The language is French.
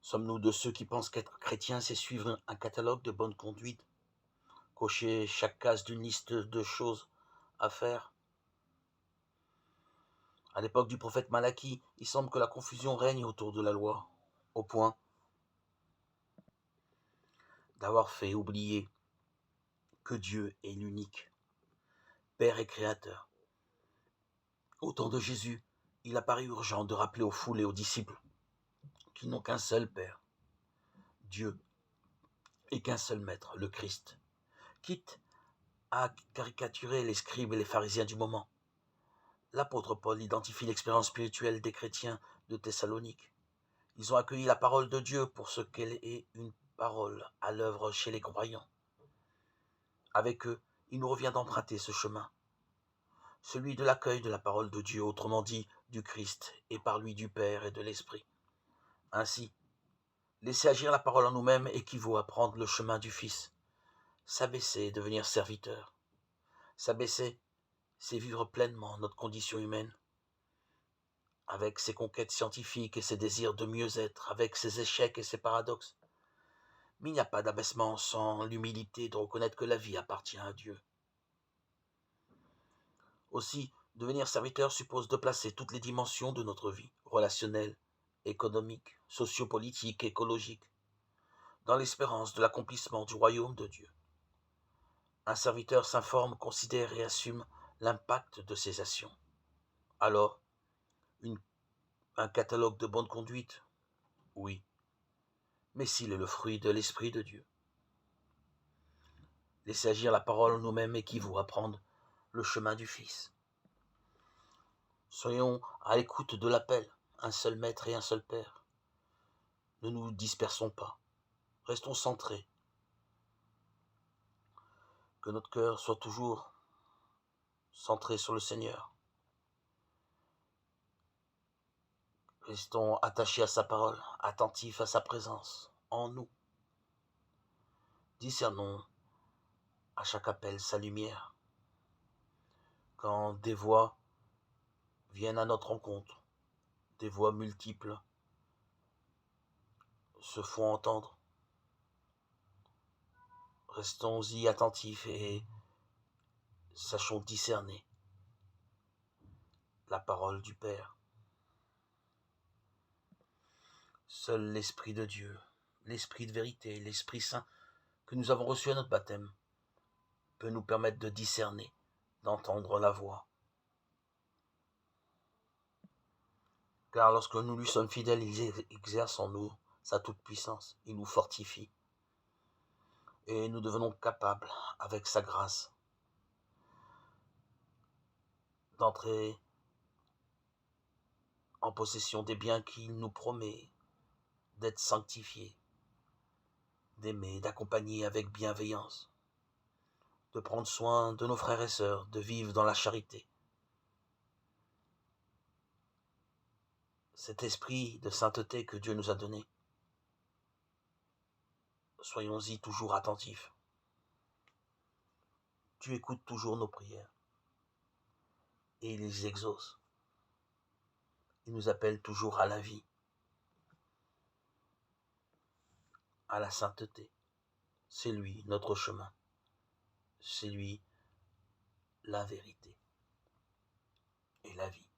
Sommes-nous de ceux qui pensent qu'être chrétien, c'est suivre un catalogue de bonne conduite, cocher chaque case d'une liste de choses à faire? À l'époque du prophète Malachie, il semble que la confusion règne autour de la loi, au point d'avoir fait oublier que Dieu est l'unique Père et Créateur. Au temps de Jésus, il apparaît urgent de rappeler aux foules et aux disciples qu'ils n'ont qu'un seul Père, Dieu, et qu'un seul Maître, le Christ. Quitte à caricaturer les scribes et les pharisiens du moment, l'apôtre Paul identifie l'expérience spirituelle des chrétiens de Thessalonique. Ils ont accueilli la parole de Dieu pour ce qu'elle est, une parole à l'œuvre chez les croyants. Avec eux, il nous revient d'emprunter ce chemin, celui de l'accueil de la parole de Dieu, autrement dit du Christ, et par lui du Père et de l'Esprit. Ainsi, laisser agir la parole en nous-mêmes équivaut à prendre le chemin du Fils. S'abaisser et devenir serviteur. S'abaisser, c'est vivre pleinement notre condition humaine, avec ses conquêtes scientifiques et ses désirs de mieux être, avec ses échecs et ses paradoxes. Mais il n'y a pas d'abaissement sans l'humilité de reconnaître que la vie appartient à Dieu. Aussi, devenir serviteur suppose de placer toutes les dimensions de notre vie, relationnelle, économique, sociopolitique, écologique, dans l'espérance de l'accomplissement du royaume de Dieu. Un serviteur s'informe, considère et assume l'impact de ses actions. Alors, un catalogue de bonne conduite? Oui, mais s'il est le fruit de l'Esprit de Dieu. Laisser agir la parole en nous-mêmes équivaut à prendre le chemin du Fils. Soyons à l'écoute de l'appel, un seul Maître et un seul Père. Ne nous dispersons pas, restons centrés. Que notre cœur soit toujours centré sur le Seigneur. Restons attachés à sa parole, attentifs à sa présence en nous. Discernons à chaque appel sa lumière. Quand des voix viennent à notre rencontre, des voix multiples se font entendre, restons-y attentifs et sachons discerner la parole du Père. Seul l'Esprit de Dieu, l'Esprit de vérité, l'Esprit Saint que nous avons reçu à notre baptême peut nous permettre de discerner, d'entendre la voix. Car lorsque nous lui sommes fidèles, il exerce en nous sa toute-puissance, il nous fortifie. Et nous devenons capables, avec sa grâce, d'entrer en possession des biens qu'il nous promet, d'être sanctifiés, d'aimer, d'accompagner avec bienveillance, de prendre soin de nos frères et sœurs, de vivre dans la charité. Cet esprit de sainteté que Dieu nous a donné, soyons-y toujours attentifs. Dieu écoute toujours nos prières et il les exauce. Il nous appelle toujours à la vie, à la sainteté. C'est lui notre chemin. C'est lui la vérité et la vie.